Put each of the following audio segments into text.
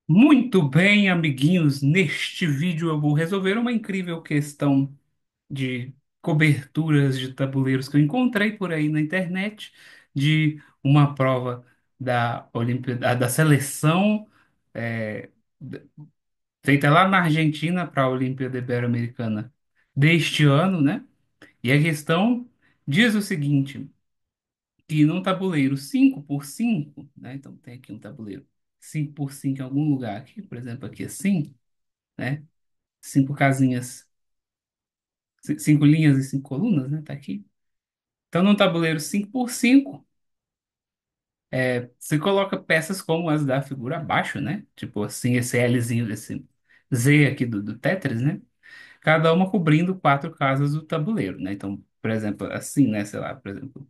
Muito bem, amiguinhos. Neste vídeo eu vou resolver uma incrível questão de coberturas de tabuleiros que eu encontrei por aí na internet de uma prova da Olimpíada, da seleção é, d- feita lá na Argentina para a Olimpíada Ibero-Americana deste ano, né? E a questão diz o seguinte, que num tabuleiro 5 por 5, né? Então tem aqui um tabuleiro 5 por 5 em algum lugar aqui, por exemplo, aqui assim, né? 5 casinhas, 5 linhas e 5 colunas, né? Tá aqui. Então, num tabuleiro 5 por 5, você coloca peças como as da figura abaixo, né? Tipo assim, esse Lzinho, esse Z aqui do Tetris, né? Cada uma cobrindo 4 casas do tabuleiro, né? Então, por exemplo, assim, né? Sei lá, por exemplo,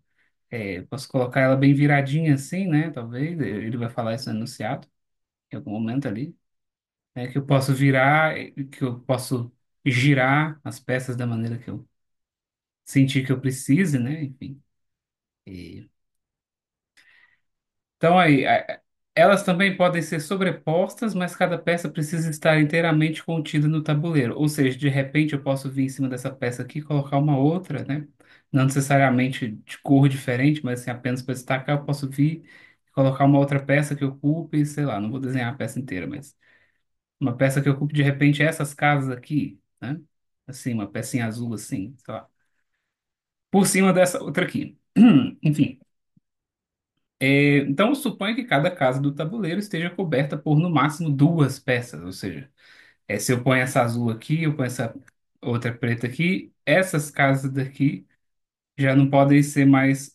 posso colocar ela bem viradinha assim, né? Talvez, ele vai falar isso no enunciado, em algum momento ali, né? Que eu posso virar, que eu posso girar as peças da maneira que eu sentir que eu precise, né? Enfim. E- Então aí, elas também podem ser sobrepostas, mas cada peça precisa estar inteiramente contida no tabuleiro. Ou seja, de repente eu posso vir em cima dessa peça aqui e colocar uma outra, né? Não necessariamente de cor diferente, mas assim, apenas para destacar, eu posso vir e colocar uma outra peça que ocupe, sei lá, não vou desenhar a peça inteira, mas uma peça que ocupe de repente essas casas aqui, né? Assim, uma pecinha azul assim, sei lá, por cima dessa outra aqui. Enfim. Então, suponha que cada casa do tabuleiro esteja coberta por no máximo 2 peças, ou seja, se eu ponho essa azul aqui, eu ponho essa outra preta aqui, essas casas daqui já não podem ser mais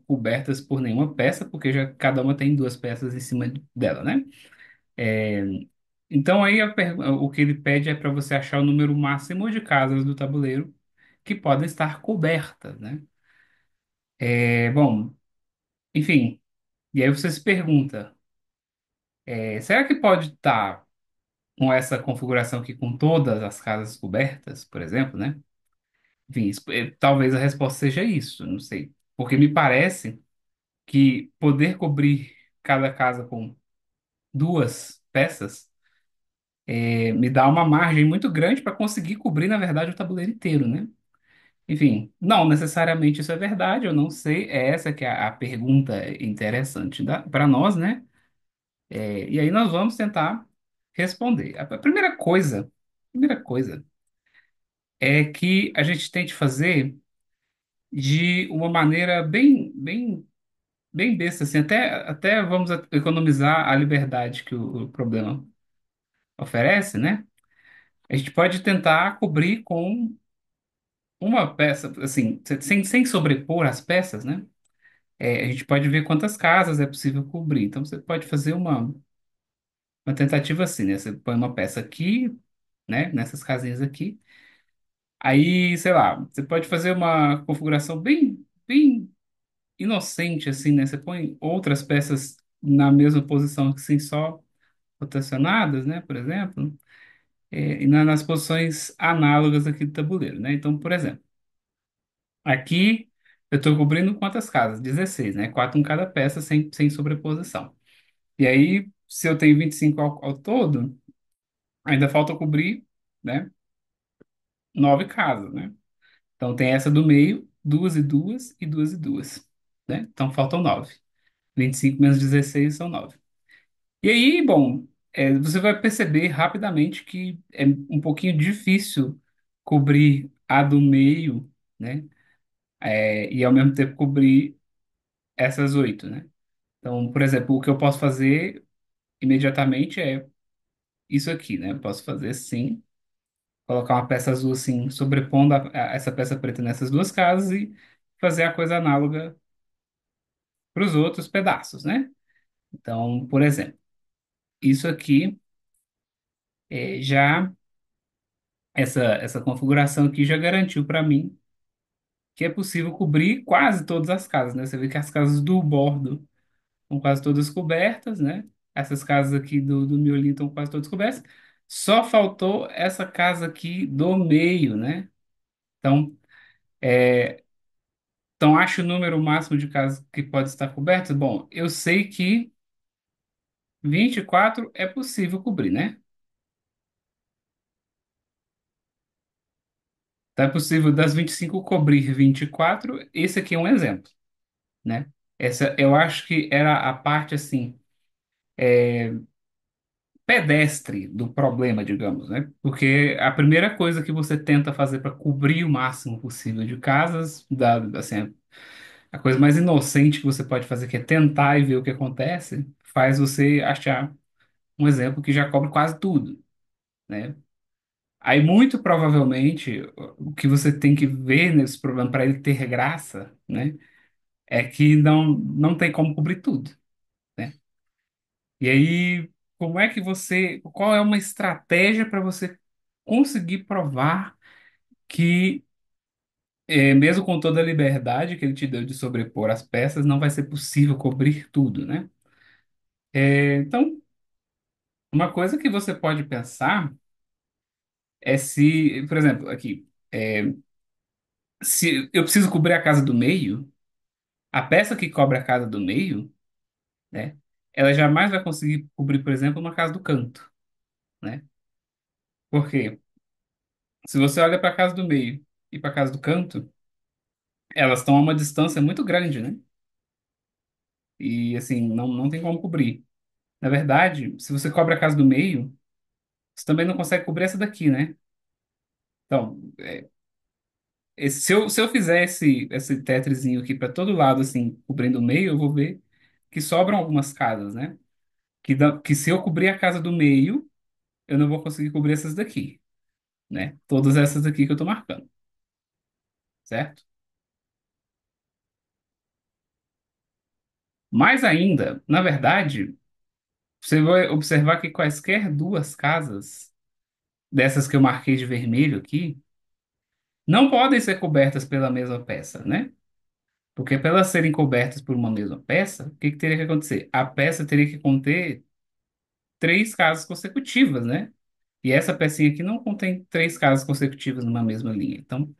cobertas por nenhuma peça, porque já cada uma tem 2 peças em cima dela, né? É, então, aí o que ele pede é para você achar o número máximo de casas do tabuleiro que podem estar cobertas, né? Bom, enfim, e aí você se pergunta. Será que pode estar com essa configuração aqui com todas as casas cobertas, por exemplo, né? Enfim, talvez a resposta seja isso, não sei. Porque me parece que poder cobrir cada casa com 2 peças me dá uma margem muito grande para conseguir cobrir, na verdade, o tabuleiro inteiro, né? Enfim, não necessariamente isso é verdade, eu não sei. É essa que é a pergunta interessante para nós, né? E aí nós vamos tentar responder. A primeira coisa é que a gente tente fazer de uma maneira bem, bem, bem besta, assim, até vamos economizar a liberdade que o problema oferece, né? A gente pode tentar cobrir com uma peça, assim, sem sobrepor as peças, né? A gente pode ver quantas casas é possível cobrir. Então, você pode fazer uma tentativa assim, né? Você põe uma peça aqui, né? Nessas casinhas aqui. Aí, sei lá, você pode fazer uma configuração bem, bem inocente, assim, né? Você põe outras peças na mesma posição, assim, só rotacionadas, né? Por exemplo, e nas posições análogas aqui do tabuleiro, né? Então, por exemplo, aqui eu estou cobrindo quantas casas? 16, né? 4 em cada peça, sem sobreposição. E aí, se eu tenho 25 ao todo, ainda falta cobrir, né? 9 casas, né? Então tem essa do meio, duas e duas e duas e duas, né? Então faltam 9. 25 menos 16 são 9. E aí, bom, você vai perceber rapidamente que é um pouquinho difícil cobrir a do meio, né? E ao mesmo tempo cobrir essas 8, né? Então, por exemplo, o que eu posso fazer imediatamente é isso aqui, né? Eu posso fazer assim, colocar uma peça azul assim, sobrepondo essa peça preta nessas 2 casas e fazer a coisa análoga para os outros pedaços, né? Então, por exemplo, isso aqui já essa configuração aqui já garantiu para mim que é possível cobrir quase todas as casas, né? Você vê que as casas do bordo estão quase todas cobertas, né? Essas casas aqui do miolinho estão quase todas cobertas. Só faltou essa casa aqui do meio, né? Então, acho o número máximo de casas que pode estar cobertas. Bom, eu sei que 24 é possível cobrir, né? Então é possível das 25 cobrir 24. Esse aqui é um exemplo, né? Essa eu acho que era a parte assim pedestre do problema, digamos, né? Porque a primeira coisa que você tenta fazer para cobrir o máximo possível de casas, assim, a coisa mais inocente que você pode fazer, que é tentar e ver o que acontece, faz você achar um exemplo que já cobre quase tudo, né? Aí, muito provavelmente, o que você tem que ver nesse problema para ele ter graça, né, é que não tem como cobrir tudo, né? E aí, como é que qual é uma estratégia para você conseguir provar que, mesmo com toda a liberdade que ele te deu de sobrepor as peças, não vai ser possível cobrir tudo, né? Então, uma coisa que você pode pensar é se, por exemplo, aqui, se eu preciso cobrir a casa do meio, a peça que cobre a casa do meio, né, ela jamais vai conseguir cobrir, por exemplo, uma casa do canto, né? Por quê? Se você olha para a casa do meio e para a casa do canto, elas estão a uma distância muito grande, né? E assim, não tem como cobrir. Na verdade, se você cobre a casa do meio, você também não consegue cobrir essa daqui, né? Então, se eu fizer esse tetrizinho aqui para todo lado, assim, cobrindo o meio, eu vou ver que sobram algumas casas, né? Que se eu cobrir a casa do meio, eu não vou conseguir cobrir essas daqui, né? Todas essas daqui que eu tô marcando, certo? Mais ainda, na verdade, você vai observar que quaisquer duas casas, dessas que eu marquei de vermelho aqui, não podem ser cobertas pela mesma peça, né? Porque para elas serem cobertas por uma mesma peça, o que que teria que acontecer? A peça teria que conter três casas consecutivas, né? E essa pecinha aqui não contém três casas consecutivas numa mesma linha. Então,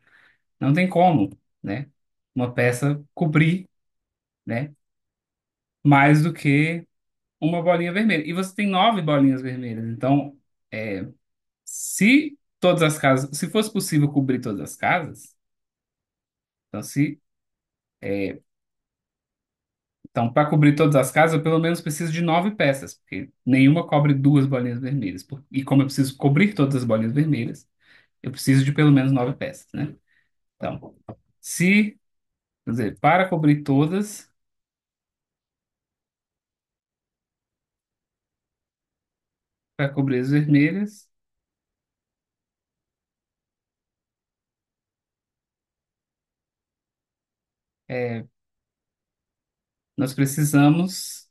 não tem como, né? Uma peça cobrir, né? Mais do que uma bolinha vermelha. E você tem nove bolinhas vermelhas. Então, se todas as casas, se fosse possível cobrir todas as casas, então então para cobrir todas as casas, eu pelo menos preciso de nove peças, porque nenhuma cobre duas bolinhas vermelhas. E como eu preciso cobrir todas as bolinhas vermelhas, eu preciso de pelo menos nove peças, né? Então, se, quer dizer, para cobrir todas, para cobrir as vermelhas, é, nós precisamos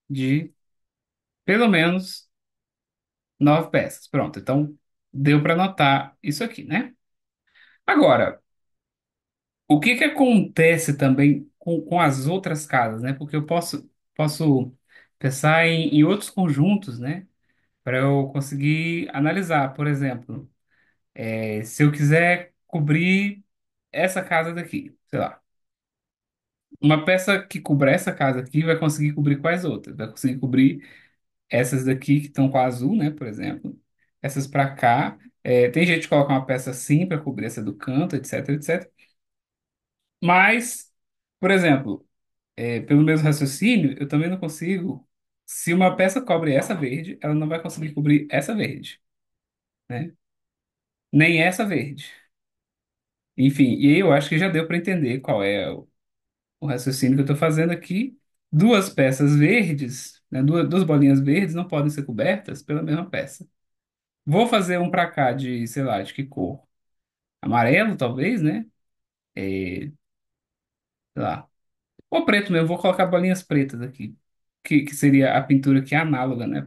de pelo menos nove peças. Pronto, então deu para anotar isso aqui, né? Agora, o que que acontece também com as outras casas, né? Porque eu posso pensar em outros conjuntos, né? Para eu conseguir analisar. Por exemplo, se eu quiser cobrir essa casa daqui, sei lá. Uma peça que cubra essa casa aqui vai conseguir cobrir quais outras? Vai conseguir cobrir essas daqui que estão com a azul, né? Por exemplo. Essas para cá. Tem gente que coloca uma peça assim para cobrir essa do canto, etc, etc. Mas, por exemplo, pelo mesmo raciocínio, eu também não consigo. Se uma peça cobre essa verde, ela não vai conseguir cobrir essa verde, né? Nem essa verde. Enfim, e aí eu acho que já deu para entender qual é o raciocínio que eu estou fazendo aqui. Duas peças verdes, né? Duas bolinhas verdes não podem ser cobertas pela mesma peça. Vou fazer um para cá de, sei lá, de que cor? Amarelo, talvez, né? Sei lá. Ou preto mesmo, vou colocar bolinhas pretas aqui. Que seria a pintura que é análoga, né?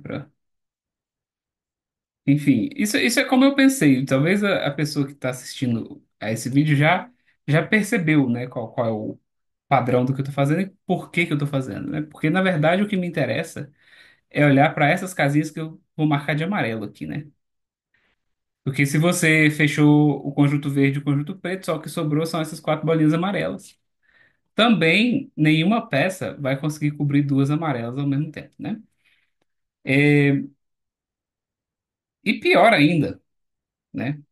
Enfim, isso é como eu pensei. Talvez a pessoa que está assistindo a esse vídeo já percebeu, né, qual é o padrão do que eu estou fazendo e por que que eu estou fazendo, né? Porque, na verdade, o que me interessa é olhar para essas casinhas que eu vou marcar de amarelo aqui, né? Porque se você fechou o conjunto verde e o conjunto preto, só o que sobrou são essas quatro bolinhas amarelas. também nenhuma peça vai conseguir cobrir duas amarelas ao mesmo tempo, né? É, e pior ainda, né?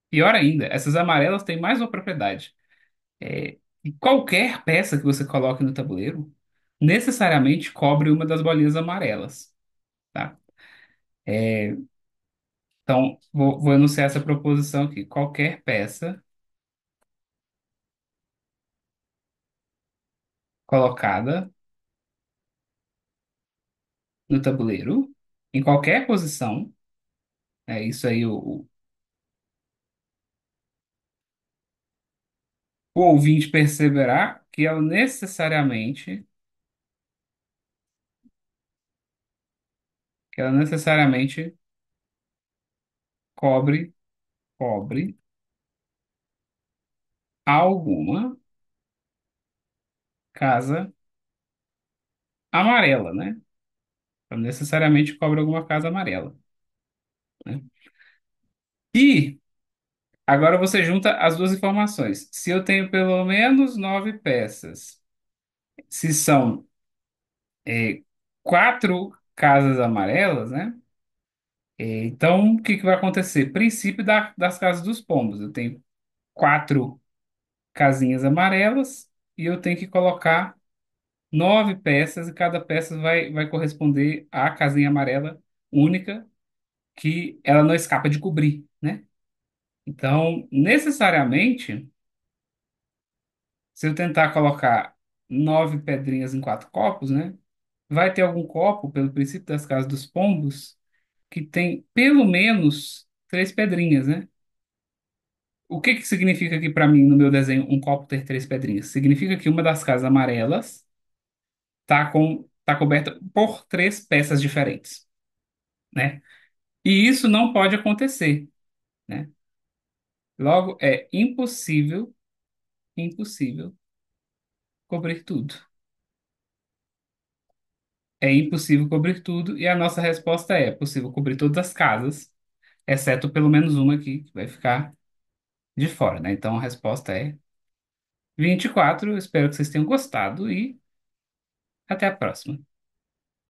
Pior ainda, essas amarelas têm mais uma propriedade. E qualquer peça que você coloque no tabuleiro necessariamente cobre uma das bolinhas amarelas, tá? Então, vou enunciar essa proposição aqui. Qualquer peça colocada no tabuleiro, em qualquer posição, é isso aí, o ouvinte perceberá que ela necessariamente cobre, cobre alguma casa amarela, né? Ela necessariamente cobre alguma casa amarela, né? E agora você junta as duas informações. Se eu tenho pelo menos 9 peças, se são é, 4 casas amarelas, né? Então, o que que vai acontecer? Princípio das casas dos pombos. Eu tenho 4 casinhas amarelas e eu tenho que colocar 9 peças e cada peça vai corresponder à casinha amarela única que ela não escapa de cobrir, né? Então, necessariamente, se eu tentar colocar 9 pedrinhas em 4 copos, né? Vai ter algum copo, pelo princípio das casas dos pombos, que tem pelo menos 3 pedrinhas, né? O que que significa aqui para mim, no meu desenho, um copo ter 3 pedrinhas? Significa que uma das casas amarelas tá coberta por 3 peças diferentes, né? E isso não pode acontecer, né? Logo, é impossível, impossível cobrir tudo. É impossível cobrir tudo e a nossa resposta é possível cobrir todas as casas, exceto pelo menos uma aqui que vai ficar de fora, né? Então a resposta é 24. Eu espero que vocês tenham gostado e até a próxima.